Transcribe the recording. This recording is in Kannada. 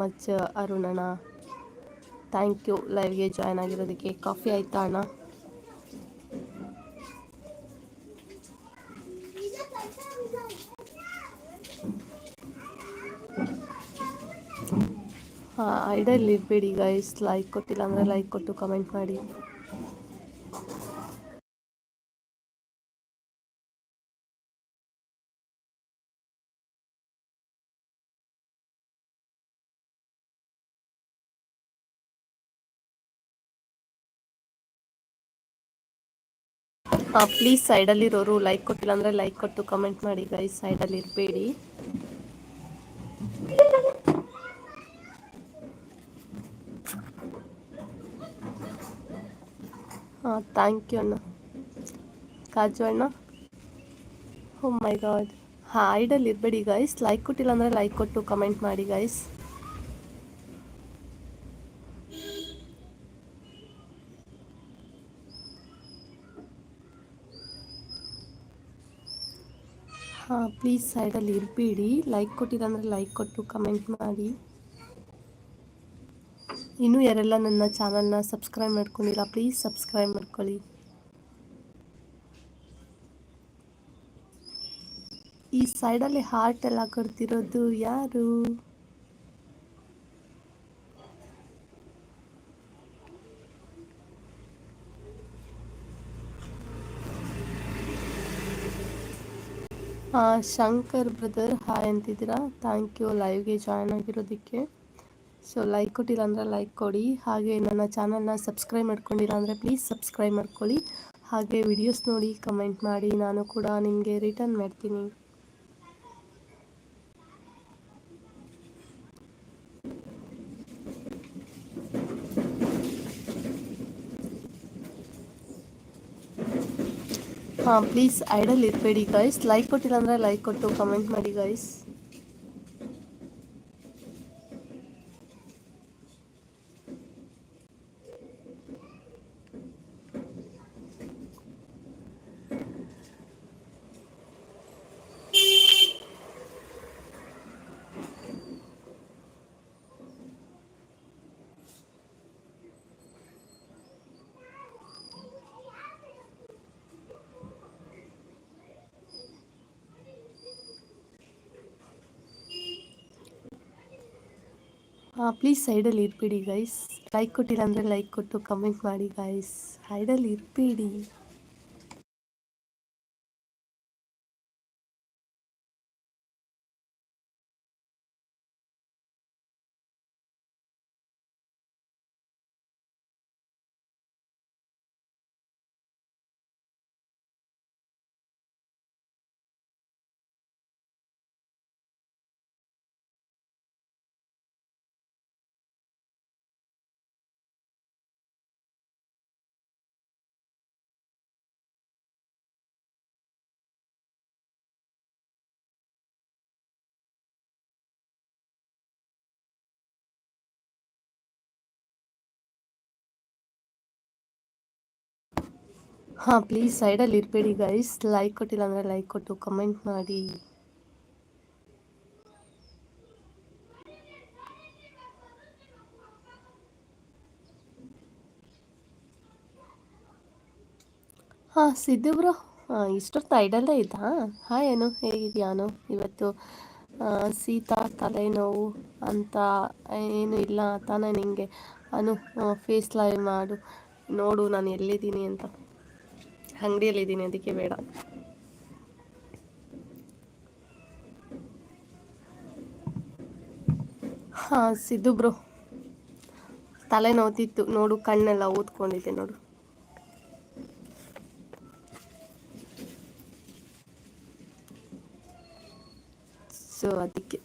ಮಚ್ ಅರುಣಣ್ಣ, ಥ್ಯಾಂಕ್ ಯು ಲೈವ್ಗೆ ಜಾಯ್ನ್ ಆಗಿರೋದಕ್ಕೆ. ಕಾಫಿ ಆಯಿತಾ ಅಣ್ಣ? ಹಾಂ, ಐಡಲ್ಲಿ ಇರಬೇಡಿ ಗೈಸ್. ಲೈಕ್ ಕೊಟ್ಟಿಲ್ಲ ಅಂದರೆ ಲೈಕ್ ಕೊಟ್ಟು ಕಮೆಂಟ್ ಮಾಡಿ. ಪ್ಲೀಸ್ ಸೈಡಲ್ಲಿರೋರು ಲೈಕ್ ಕೊಟ್ಟಿಲ್ಲ ಅಂದರೆ ಲೈಕ್ ಕೊಟ್ಟು ಕಮೆಂಟ್ ಮಾಡಿ ಗೈಸ್. ಸೈಡಲ್ಲಿ ಇರಬೇಡಿ. ಹಾಂ, ಥ್ಯಾಂಕ್ ಯು ಅಣ್ಣ. ಕಾಜು ಅಣ್ಣ, ಓ ಮೈ ಗಾಡ್. ಹಾಂ, ಐಡಲ್ಲಿ ಇರಬೇಡಿ ಗೈಸ್. ಲೈಕ್ ಕೊಟ್ಟಿಲ್ಲ ಅಂದರೆ ಲೈಕ್ ಕೊಟ್ಟು ಕಮೆಂಟ್ ಮಾಡಿ ಗೈಸ್. ಹಾಂ, ಪ್ಲೀಸ್ ಸೈಡಲ್ಲಿ ಇರಬೇಡಿ. ಲೈಕ್ ಕೊಟ್ಟಿಲ್ಲ ಅಂದರೆ ಲೈಕ್ ಕೊಟ್ಟು ಕಮೆಂಟ್ ಮಾಡಿ. ಇನ್ನೂ ಯಾರೆಲ್ಲ ನನ್ನ ಚಾನಲ್ನ ಸಬ್ಸ್ಕ್ರೈಬ್ ಮಾಡ್ಕೊಂಡಿಲ್ಲ ಪ್ಲೀಸ್ ಸಬ್ಸ್ಕ್ರೈಬ್ ಮಾಡ್ಕೊಳ್ಳಿ. ಈ ಸೈಡಲ್ಲಿ ಹಾರ್ಟ್ ಎಲ್ಲ ಕೊಡ್ತಿರೋದು ಯಾರು? ಶಂಕರ್ ಬ್ರದರ್ ಹಾಯ್ ಅಂತಿದ್ದೀರಾ, ಥ್ಯಾಂಕ್ ಯು ಲೈವ್ಗೆ ಜಾಯ್ನ್ ಆಗಿರೋದಕ್ಕೆ. ಸೊ ಲೈಕ್ ಕೊಟ್ಟಿಲ್ಲ ಅಂದರೆ ಲೈಕ್ ಕೊಡಿ. ಹಾಗೆ ನನ್ನ ಚಾನಲ್ನ ಸಬ್ಸ್ಕ್ರೈಬ್ ಮಾಡ್ಕೊಂಡಿಲ್ಲ ಅಂದರೆ ಪ್ಲೀಸ್ ಸಬ್ಸ್ಕ್ರೈಬ್ ಮಾಡ್ಕೊಳ್ಳಿ. ಹಾಗೆ ವಿಡಿಯೋಸ್ ನೋಡಿ ಕಮೆಂಟ್ ಮಾಡಿ, ನಾನು ಕೂಡ ನಿಮಗೆ ರಿಟರ್ನ್ ಮಾಡ್ತೀನಿ. ಹಾಂ, ಪ್ಲೀಸ್ ಐಡಲ್ ಇರಬೇಡಿ ಗೈಸ್. ಲೈಕ್ ಕೊಟ್ಟಿಲ್ಲ ಅಂದರೆ ಲೈಕ್ ಕೊಟ್ಟು ಕಮೆಂಟ್ ಮಾಡಿ ಗೈಸ್. ಪ್ಲೀಸ್ ಸೈಡಲ್ಲಿ ಇರಬೇಡಿ ಗೈಸ್. ಲೈಕ್ ಕೊಟ್ಟಿಲ್ಲ ಅಂದರೆ ಲೈಕ್ ಕೊಟ್ಟು ಕಮೆಂಟ್ ಮಾಡಿ ಗೈಸ್. ಸೈಡಲ್ಲಿ ಇರಬೇಡಿ. ಹಾಂ, ಪ್ಲೀಸ್ ಸೈಡಲ್ಲಿ ಇರಬೇಡಿ ಗೈಸ್. ಲೈಕ್ ಕೊಟ್ಟಿಲ್ಲ ಅಂದರೆ ಲೈಕ್ ಕೊಟ್ಟು ಕಮೆಂಟ್ ಮಾಡಿ. ಹಾಂ, ಸಿದ್ದು ಬ್ರೋ ಇಷ್ಟೊತ್ತು ಐಡಲ್ಲೇ ಇದ್ದ. ಹಾಂ, ಏನು ಹೇಗಿದ್ಯಾನು ಇವತ್ತು? ಸೀತಾ ತಲೆನೋವು ಅಂತ ಏನು ಇಲ್ಲ ತಾನೇ ನಿಂಗೆ? ಅನು ಫೇಸ್ ಲೈವ್ ಮಾಡು, ನೋಡು ನಾನು ಎಲ್ಲಿದ್ದೀನಿ ಅಂತ. ಅಂಗಡಿಯಲ್ಲಿದ್ದೀನಿ, ಅದಕ್ಕೆ ಬೇಡ. ಹಾಂ, ಸಿದ್ದು ಬ್ರೋ ತಲೆ ನೋವ್ತಿತ್ತು ನೋಡು, ಕಣ್ಣೆಲ್ಲ ಊದ್ಕೊಂಡಿದ್ದೆ ನೋಡು. ಸೊ ಅದಕ್ಕೆ